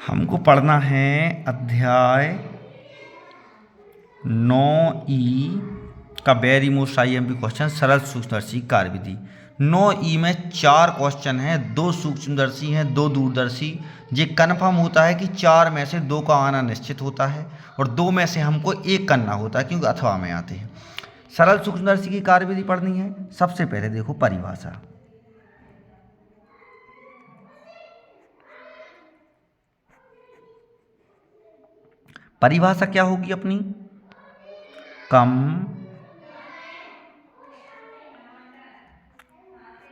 हमको पढ़ना है अध्याय 9E का वेरी मोस्ट IMP क्वेश्चन सरल सूक्ष्मदर्शी कार्यविधि। 9E में 4 क्वेश्चन हैं, 2 सूक्ष्मदर्शी हैं, 2 दूरदर्शी। ये कन्फर्म होता है कि 4 में से 2 का आना निश्चित होता है और 2 में से हमको एक करना होता है क्योंकि अथवा में आते हैं। सरल सूक्ष्मदर्शी की कार्यविधि पढ़नी है। सबसे पहले देखो परिभाषा। परिभाषा क्या होगी अपनी? कम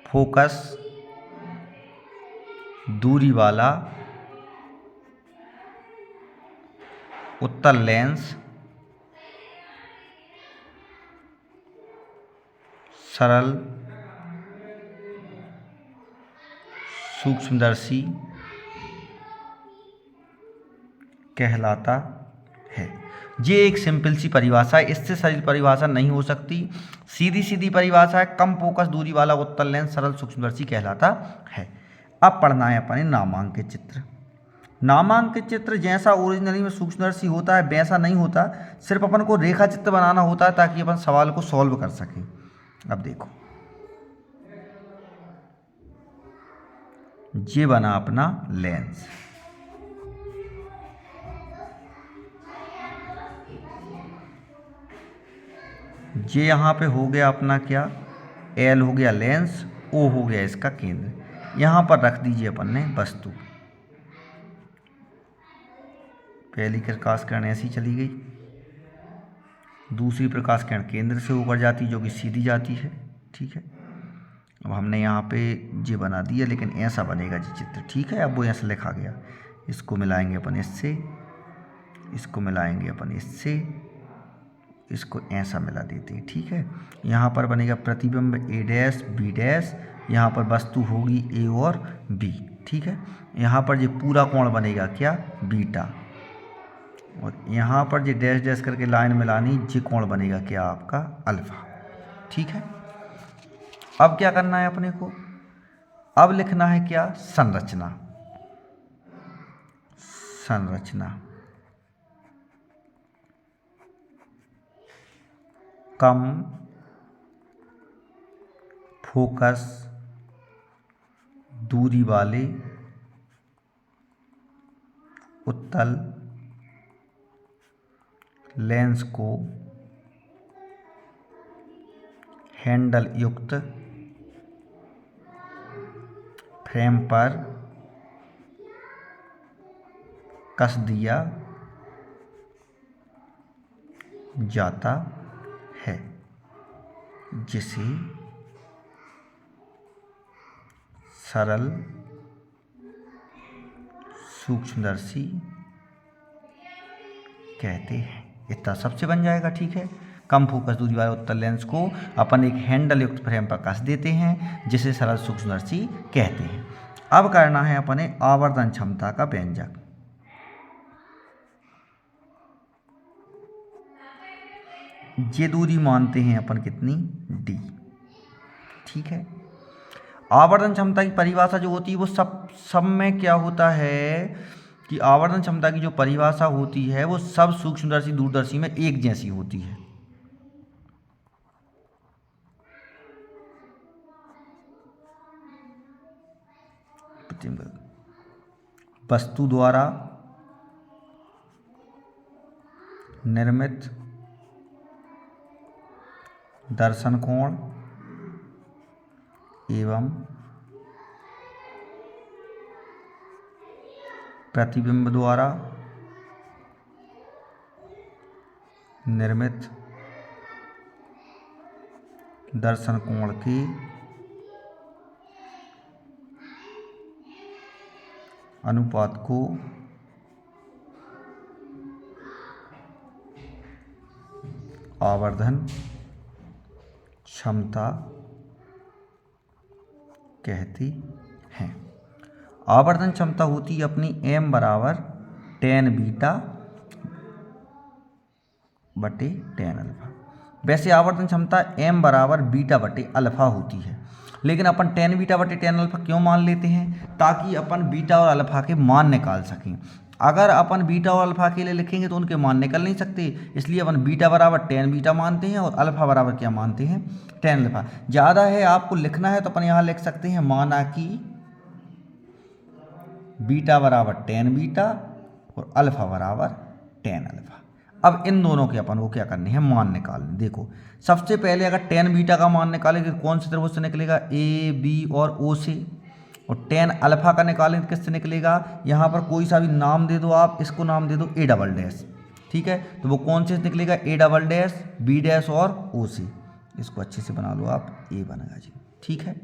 फोकस दूरी वाला उत्तल लेंस सरल सूक्ष्मदर्शी कहलाता है। ये एक सिंपल सी परिभाषा है, इससे सरल परिभाषा नहीं हो सकती। सीधी सीधी परिभाषा है, कम फोकस दूरी वाला उत्तल लेंस सरल सूक्ष्मदर्शी कहलाता है। अब पढ़ना है अपने नामांकित चित्र। नामांकित चित्र जैसा ओरिजिनली में सूक्ष्मदर्शी होता है वैसा नहीं होता, सिर्फ अपन को रेखा चित्र बनाना होता है ताकि अपन सवाल को सॉल्व कर सकें। अब देखो ये बना अपना लेंस, ये यहाँ पे हो गया अपना क्या, L हो गया लेंस, O हो गया इसका केंद्र। यहाँ पर रख दीजिए अपन ने वस्तु। पहली प्रकाश किरण ऐसी चली गई, दूसरी प्रकाश किरण केंद्र से ऊपर जाती जो कि सीधी जाती है। ठीक है, अब हमने यहाँ पे ये बना दिया, लेकिन ऐसा बनेगा जी चित्र। ठीक है, अब वो ऐसा लिखा गया। इसको मिलाएंगे अपन इससे, इसको मिलाएंगे अपन इससे, इसको ऐसा मिला देते हैं। ठीक है, यहाँ पर बनेगा प्रतिबिंब A डैश B डैश, यहाँ पर वस्तु होगी A और B। ठीक है, यहाँ पर ये पूरा कोण बनेगा क्या, बीटा, और यहाँ पर ये डैश डैश करके लाइन मिलानी, ये कोण बनेगा क्या आपका, अल्फा। ठीक है, अब क्या करना है अपने को, अब लिखना है क्या, संरचना। संरचना कम फोकस दूरी वाले उत्तल लेंस को हैंडल युक्त फ्रेम पर कस दिया जाता है, जिसे सरल सूक्ष्मदर्शी कहते हैं। इतना सबसे बन जाएगा। ठीक है, कम फोकस दूरी वाले उत्तल लेंस को अपन एक हैंडल युक्त फ्रेम पर कस देते हैं, जिसे सरल सूक्ष्मदर्शी कहते हैं। अब करना है अपने आवर्धन क्षमता का व्यंजक। ये दूरी मानते हैं अपन कितनी, D। ठीक है, आवर्धन क्षमता की परिभाषा जो होती है वो सब में क्या होता है कि आवर्धन क्षमता की जो परिभाषा होती है वो सब सूक्ष्मदर्शी दूरदर्शी में एक जैसी होती है। वस्तु द्वारा निर्मित दर्शन कोण एवं प्रतिबिंब द्वारा निर्मित दर्शन कोण के अनुपात को आवर्धन क्षमता कहती हैं। आवर्धन क्षमता होती है अपनी M बराबर tan बीटा बटे tan अल्फा। वैसे आवर्धन क्षमता M बराबर बीटा बटे अल्फा होती है। लेकिन अपन टेन बीटा बटे टेन अल्फा क्यों मान लेते हैं, ताकि अपन बीटा और अल्फा के मान निकाल सकें। अगर अपन बीटा और अल्फा के लिए लिखेंगे तो उनके मान निकल नहीं सकते, इसलिए अपन बीटा बराबर टेन बीटा मानते हैं और अल्फा बराबर क्या मानते हैं, टेन अल्फा। ज़्यादा है आपको लिखना है तो अपन यहाँ लिख सकते हैं माना कि बीटा बराबर टेन बीटा और अल्फा बराबर टेन अल्फा। अब इन दोनों के अपन को क्या करने हैं, मान निकालने। देखो सबसे पहले अगर टेन बीटा का मान निकालें तो कौन से त्रिभुज से निकलेगा, ए बी और ओ से। और टेन अल्फा का निकालें तो किससे निकलेगा, यहाँ पर कोई सा भी नाम दे दो आप, इसको नाम दे दो ए डबल डैश, ठीक है। तो वो कौन से निकलेगा, A double dash B dash और ओ से। इसको अच्छे से बना लो आप, ए बनेगा जी, ठीक है।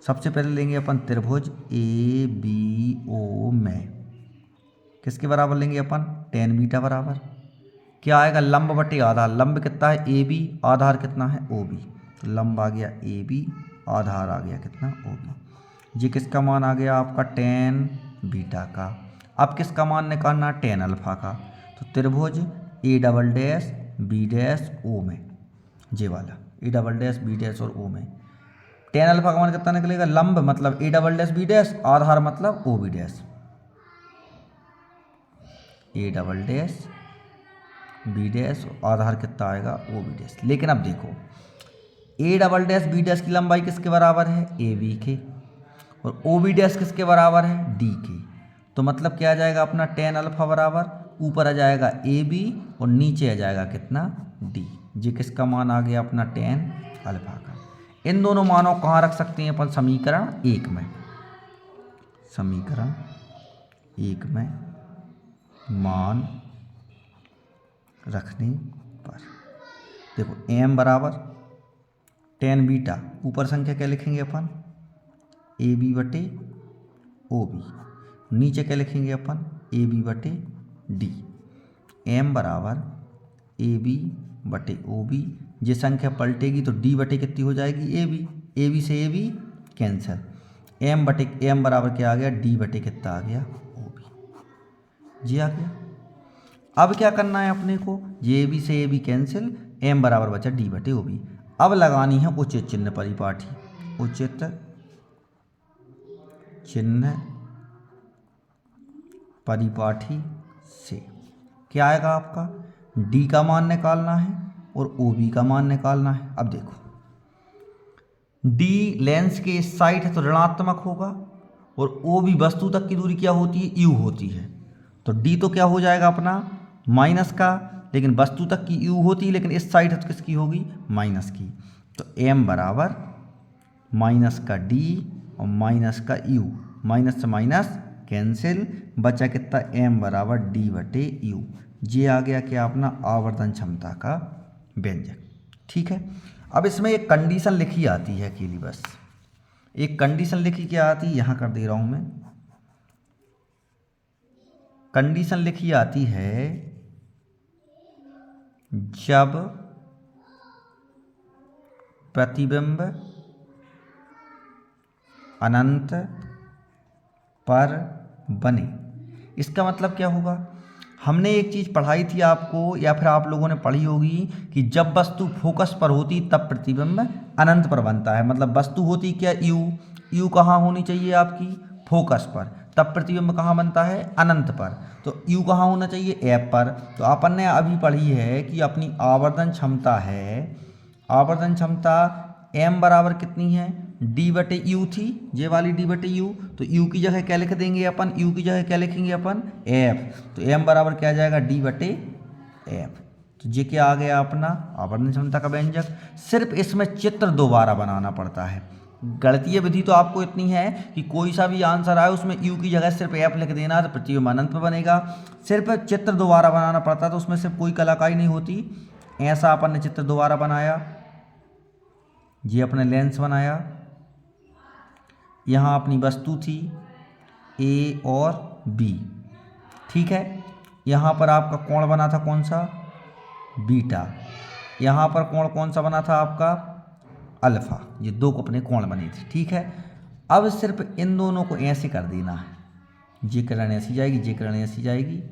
सबसे पहले लेंगे अपन त्रिभुज ए बी ओ में, किसके बराबर लेंगे अपन, टेन बीटा बराबर क्या आएगा, लंब बटे आधार। लंब कितना है, ए बी, आधार कितना है, ओ बी। तो लंब आ गया ए बी, आधार आ गया कितना, ओ बी। जी किसका मान आ गया आपका, टेन बीटा का। अब किसका मान निकालना, टेन अल्फा का। तो त्रिभुज A double dash B dash O में, जे वाला A double dash B dash और ओ में टेन अल्फा का मान कितना निकलेगा, लंब मतलब A double dash B dash, आधार मतलब O B dash, A double dash B dash, आधार कितना आएगा, ओ बी डैश। लेकिन अब देखो A double dash B dash की लंबाई किसके बराबर है, ए बी के, और ओ बी डैश किसके बराबर है, डी के। तो मतलब क्या आ जाएगा अपना, टेन अल्फा बराबर ऊपर आ जाएगा ए बी और नीचे आ जाएगा कितना, डी। ये किसका मान आ गया अपना, टेन अल्फा का। इन दोनों मानों कहाँ रख सकते हैं अपन, समीकरण एक में। समीकरण एक में मान रखने पर देखो एम बराबर टेन बीटा, ऊपर संख्या क्या लिखेंगे अपन, ए बी बटे ओ बी, नीचे क्या लिखेंगे अपन, ए बी बटे डी। एम बराबर ए बी बटे ओ बी, ये संख्या पलटेगी तो डी बटे कितनी हो जाएगी, ए बी से ए बी कैंसिल, एम बराबर क्या आ गया, डी बटे कितना आ गया, ओ बी। जी आ गया। अब क्या करना है अपने को, ये बी से ए बी कैंसिल, एम बराबर बचा डी बटे ओ बी। अब लगानी है उचित चिन्ह परिपाटी, उचित चिन्ह परिपाटी से क्या आएगा आपका, डी का मान निकालना है और ओ बी का मान निकालना है। अब देखो डी लेंस के इस साइड है तो ऋणात्मक होगा, और ओ बी वस्तु तक की दूरी क्या होती है, यू होती है। तो डी तो क्या हो जाएगा अपना, माइनस का, लेकिन वस्तु तक की यू होती है, लेकिन इस साइड है तो किसकी होगी, माइनस की। तो एम बराबर माइनस का डी और माइनस का यू, माइनस से माइनस कैंसिल, बचा कितना, एम बराबर डी बटे यू। ये आ गया क्या अपना आवर्धन क्षमता का व्यंजक, ठीक है। अब इसमें एक कंडीशन लिखी आती है अकेली, बस एक कंडीशन लिखी क्या आती है, यहाँ कर दे रहा हूँ मैं। कंडीशन लिखी आती है जब प्रतिबिंब अनंत पर बने। इसका मतलब क्या होगा, हमने एक चीज़ पढ़ाई थी आपको, या फिर आप लोगों ने पढ़ी होगी कि जब वस्तु फोकस पर होती तब प्रतिबिंब अनंत पर बनता है। मतलब वस्तु होती क्या, यू कहाँ होनी चाहिए आपकी, फोकस पर, तब प्रतिबिंब कहाँ बनता है, अनंत पर। तो यू कहाँ होना चाहिए, एफ पर। तो अपन ने अभी पढ़ी है कि अपनी आवर्धन क्षमता है, आवर्धन क्षमता एम बराबर कितनी है, डी बटे यू थी, ये वाली डी बटे यू। तो यू की जगह क्या लिख देंगे अपन, यू की जगह क्या लिखेंगे अपन, एफ। तो एम बराबर क्या आ जाएगा, डी बटे एफ। तो ये क्या आ गया अपना आवर्धन क्षमता का व्यंजक। सिर्फ इसमें चित्र दोबारा बनाना पड़ता है। गणितीय विधि तो आपको इतनी है कि कोई सा भी आंसर आए उसमें यू की जगह सिर्फ एफ लिख देना, तो प्रतिबिंब अनंत पर बनेगा। सिर्फ चित्र दोबारा बनाना पड़ता है, तो उसमें सिर्फ कोई कलाकारी नहीं होती। ऐसा अपन ने चित्र दोबारा बनाया, ये अपने लेंस बनाया, यहाँ अपनी वस्तु थी ए और बी, ठीक है। यहाँ पर आपका कोण बना था कौन सा, बीटा। यहाँ पर कोण कौन सा बना था आपका, अल्फा। ये दो अपने कोण बने थे, ठीक है। अब सिर्फ इन दोनों को ऐसे कर देना है, ये किरण ऐसी जाएगी, ये किरण ऐसी जाएगी।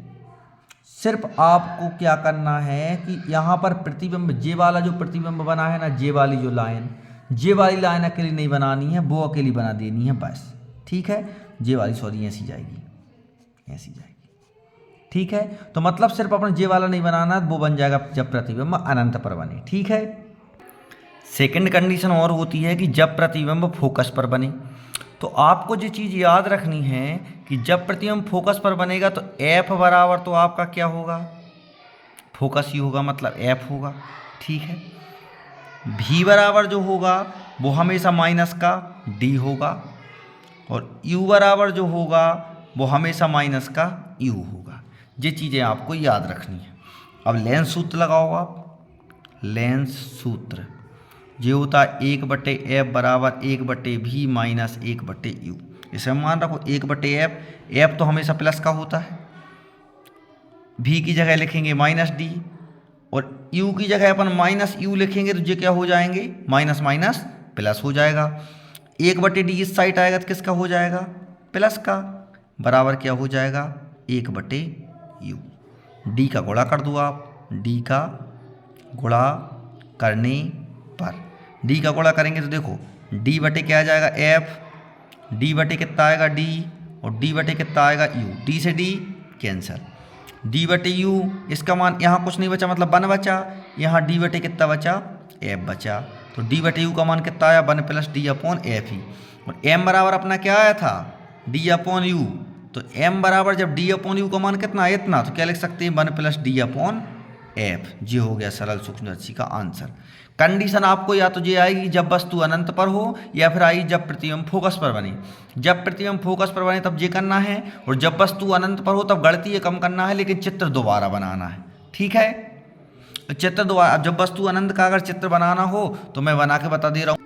सिर्फ आपको क्या करना है कि यहाँ पर प्रतिबिंब, जे वाला जो प्रतिबिंब बना है ना, जे वाली जो लाइन, जे वाली लाइन अकेली नहीं बनानी है, वो अकेली बना देनी है बस। ठीक है, जे वाली सॉरी ऐसी जाएगी, ऐसी जाएगी। ठीक है, तो मतलब सिर्फ अपने जे वाला नहीं बनाना, वो बन जाएगा जब प्रतिबिंब अनंत पर बने। ठीक है, सेकंड कंडीशन और होती है कि जब प्रतिबिंब फोकस पर बने। तो आपको जो चीज़ याद रखनी है कि जब प्रतिबिंब फोकस पर बनेगा तो एफ बराबर तो आपका क्या होगा, फोकस ही होगा, मतलब एफ होगा। ठीक है, भी बराबर जो होगा वो हमेशा माइनस का डी होगा, और यू बराबर जो होगा वो हमेशा माइनस का यू होगा। ये चीज़ें आपको याद रखनी है। अब लेंस सूत्र लगाओ आप। लेंस सूत्र ये होता है 1/f बराबर 1/v माइनस 1/u। इसे मान रखो 1/f, एफ तो हमेशा प्लस का होता है, v की जगह लिखेंगे माइनस डी, और u की जगह अपन माइनस यू लिखेंगे तो ये क्या हो जाएंगे, माइनस माइनस प्लस हो जाएगा। 1/d इस साइड आएगा तो किसका हो जाएगा, प्लस का, बराबर क्या हो जाएगा 1/u। d का गुणा कर दो आप, d का गुणा करने पर, d का गुणा करेंगे तो देखो d बटे क्या आ जाएगा f, d बटे कितना आएगा d, और d बटे कितना आएगा u, d से d कैंसिल, d बटे u, इसका मान यहाँ कुछ नहीं बचा मतलब 1 बचा, यहाँ d बटे कितना बचा f बचा, तो d बटे u का मान कितना आया 1 प्लस d अपॉन f ही। और m बराबर अपना क्या आया था d अपॉन u, तो m बराबर जब d अपॉन u का मान कितना है इतना, तो क्या लिख सकते हैं 1 प्लस d अपॉन f। ये हो गया सरल सूक्ष्मदर्शी का आंसर। कंडीशन आपको या तो ये आएगी जब वस्तु अनंत पर हो, या फिर आएगी जब प्रतिबिंब फोकस पर बने। जब प्रतिबिंब फोकस पर बने तब ये करना है, और जब वस्तु अनंत पर हो तब गणितीय कम करना है, लेकिन चित्र दोबारा बनाना है। ठीक है, चित्र दोबारा, जब वस्तु अनंत का अगर चित्र बनाना हो तो मैं बना के बता दे रहा हूँ।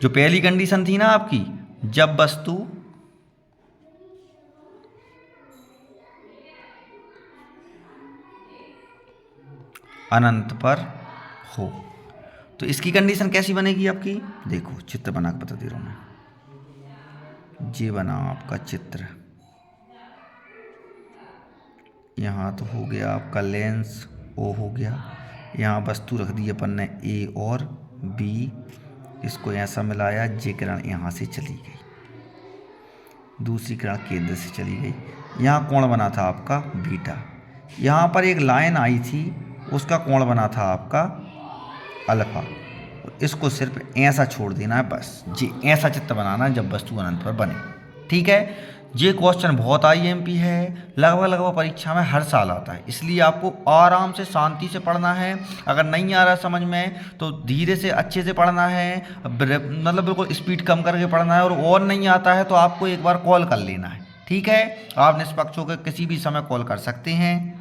जो पहली कंडीशन थी ना आपकी, जब वस्तु अनंत पर हो, तो इसकी कंडीशन कैसी बनेगी आपकी, देखो चित्र बना के बता दे रहा हूँ मैं। ये बना आपका चित्र, यहाँ तो हो गया आपका लेंस ओ हो गया, यहाँ वस्तु रख दी अपन ने ए और बी, इसको ऐसा मिलाया, ये किरण यहाँ से चली गई, दूसरी किरण केंद्र से चली गई, यहाँ कोण बना था आपका बीटा, यहाँ पर एक लाइन आई थी उसका कोण बना था आपका अल्फा, इसको सिर्फ ऐसा छोड़ देना है बस। जी ऐसा चित्र बनाना है जब वस्तु अनंत पर बने। ठीक है, ये क्वेश्चन बहुत IMP है, लगभग परीक्षा में हर साल आता है, इसलिए आपको आराम से शांति से पढ़ना है। अगर नहीं आ रहा समझ में तो धीरे से अच्छे से पढ़ना है, मतलब बिल्कुल स्पीड कम करके पढ़ना है, और नहीं आता है तो आपको एक बार कॉल कर लेना है। ठीक है, आप निष्पक्ष होकर किसी भी समय कॉल कर सकते हैं।